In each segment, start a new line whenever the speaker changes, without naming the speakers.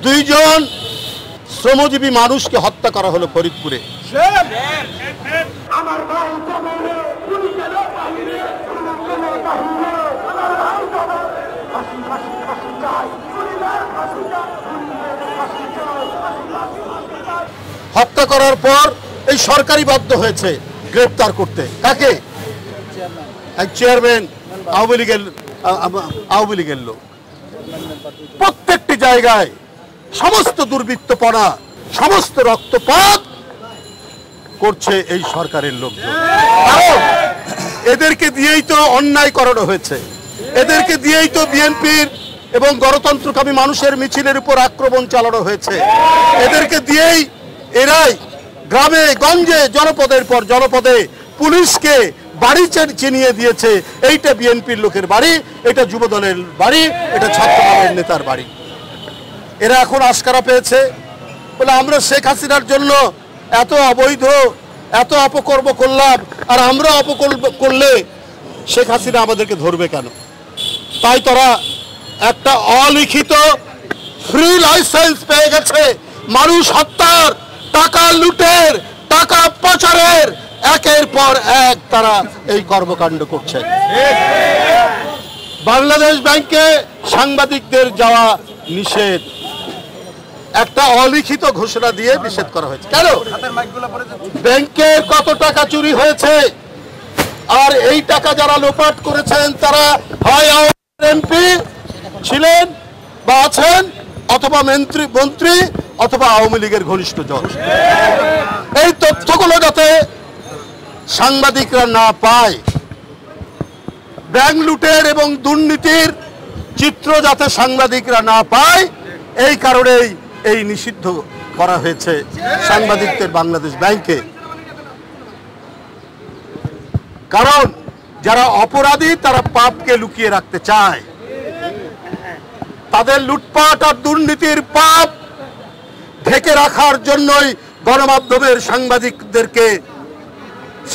দুইজন শ্রমজীবী মানুষকে হত্যা করা হলো ফরিদপুরে। হত্যা করার পর এই সরকারি বাধ্য হয়েছে গ্রেফতার করতে। কাকে? এক চেয়ারম্যান, আওয়ামী লীগের লোক। প্রত্যেকটি জায়গায় সমস্ত দুর্বৃত্তপনা, সমস্ত রক্তপাত করছে এই সরকারের লোকজন। কারণ এদেরকে দিয়েই তো অন্যায় করানো হয়েছে, এদেরকে দিয়েই তো বিএনপির এবং গণতন্ত্রকামী মানুষের মিছিলের উপর আক্রমণ চালানো হয়েছে, এদেরকে দিয়েই এরাই গ্রামে গঞ্জে জনপদের পর জনপদে পুলিশকে বাড়ি চিনিয়ে দিয়েছে। এইটা বিএনপির লোকের বাড়ি, এটা যুবদলের বাড়ি, এটা ছাত্রদলের নেতার বাড়ি। এরা এখন আশকারা পেয়েছে বলে আমরা শেখ হাসিনার জন্য এত অবৈধ, এত অপকর্ম করলাম, আর আমরা অপকর্ম করলে শেখ হাসিনা আমাদেরকে ধরবে কেন? তাই তারা একটা অলিখিত ফ্রি লাইসেন্স পেয়ে গেছে মানুষ হত্যার, টাকা লুটের, টাকা পাচারের একের পর এক তারা এই কর্মকাণ্ড করছে। বাংলাদেশ ব্যাংকে সাংবাদিকদের যাওয়া নিষেধ, একটা অলিখিত ঘোষণা দিয়ে নিষেধ করা হয়েছে। কেন? ব্যাংকে কত টাকা চুরি হয়েছে, আর এই টাকা যারা লোপাট করেছেন তারা হয় এমপি ছিলেন বা আছেন, অথবা মন্ত্রী, অথবা আওয়ামী লীগের ঘনিষ্ঠ জন। এই তথ্যগুলো যাতে সাংবাদিকরা না পায়, ব্যাংক লুটের এবং দুর্নীতির চিত্র যাতে সাংবাদিকরা না পায়, এই কারণেই এই নিষিদ্ধ করা হয়েছে সাংবাদিকদের বাংলাদেশ ব্যাংকে। কারণ যারা অপরাধী তারা পাপকে লুকিয়ে রাখতে চায়, তাদের লুটপাট আর দুর্নীতির পাপ ঢেকে রাখার জন্যই গণমাধ্যমের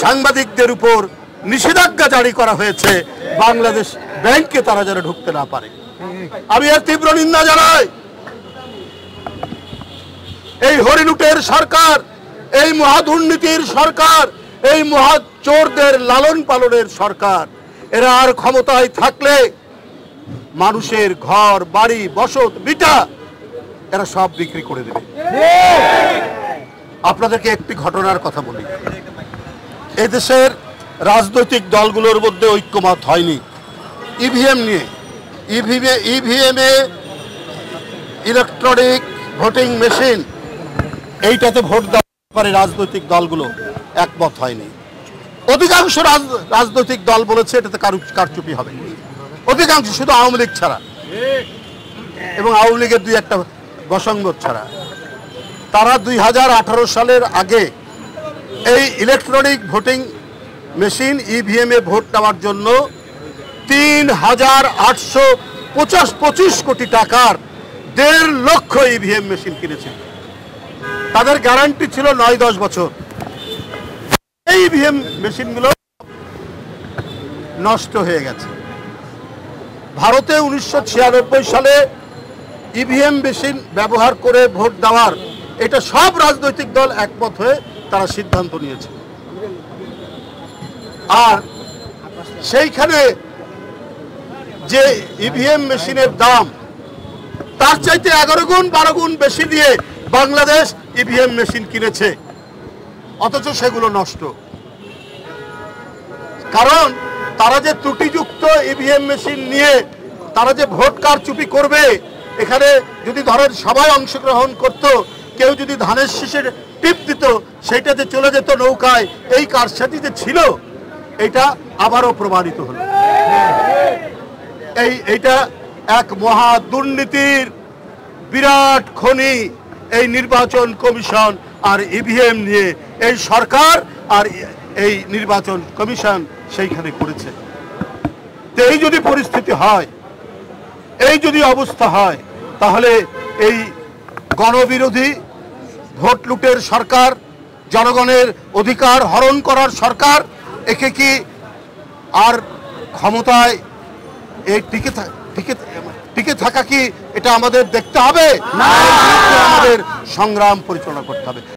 সাংবাদিকদের উপর নিষেধাজ্ঞা জারি করা হয়েছে বাংলাদেশ ব্যাংকে তারা যেন ঢুকতে না পারে। আমি এর তীব্র নিন্দা জানাই। এই হরিলুটের সরকার, এই মহাদুর্নীতির সরকার, এই মহাচোরদের লালন পালনের সরকার, এরা আর ক্ষমতায় থাকলে মানুষের ঘর বাড়ি বসত ভিটা এরা সব বিক্রি করে দেবে। আপনাদেরকে একটি ঘটনার কথা বলি। এদেশের রাজনৈতিক দলগুলোর মধ্যে ঐক্যমত হয়নি ইভিএম নিয়ে। ইভিএমে ইলেকট্রনিক ভোটিং মেশিন, এইটাতে ভোট দেওয়ার ব্যাপারে রাজনৈতিক দলগুলো একমত হয়নি। অধিকাংশ রাজনৈতিক দল বলেছে এটাতে কারচুপি হবে, অধিকাংশ, শুধু আওয়ামী লীগ ছাড়া এবং আওয়ামী লীগের দুই একটা বসংগত ছাড়া। তারা 2018 সালের আগে এই ইলেকট্রনিক ভোটিং মেশিন ইভিএমে ভোট নেওয়ার জন্য 3,825 কোটি টাকার 1.5 লক্ষ ইভিএম মেশিন কিনেছিল। তাদের গ্যারান্টি ছিল 9-10 বছর। এই ইভিএম মেশিনগুলো নষ্ট হয়ে গেছে। ভারতে 1996 সালে ইভিএম মেশিন ব্যবহার করে ভোট দেওয়ার, এটা সব রাজনৈতিক দল একমত হয়ে তারা সিদ্ধান্ত নিয়েছে। আর সেইখানে যে ইভিএম মেশিনের দাম তার চাইতে 11 গুণ 12 গুণ বেশি দিয়ে বাংলাদেশ ইভিএম মেশিন কিনেছে, অথচ সেগুলো নষ্ট। কারণ তারা যে ত্রুটিযুক্ত ইভিএম মেশিন নিয়ে তারা যে ভোট কারচুপি করবে, এখানে যদি ধরেন সবাই অংশগ্রহণ করত, কেউ যদি ধানের শীষের টিপ দিত, সেটাতে চলে যেত নৌকায়। এই কারসাজি যে ছিল এটা আবারও প্রমাণিত হলো। এইটা এক মহা দুর্নীতির বিরাট খনি। এই নির্বাচন কমিশন আর ইভিএম নিয়ে এই সরকার আর এই নির্বাচন কমিশন সেইখানে করেছে। তো এই যদি পরিস্থিতি হয়, এই যদি অবস্থা হয়, তাহলে এই গণবিরোধী ভোট লুটের সরকার, জনগণের অধিকার হরণ করার সরকার, একে কি আর ক্ষমতায় টিকে টিকে থাকা কি এটা আমাদের দেখতে হবে, আমাদের সংগ্রাম পরিচালনা করতে হবে।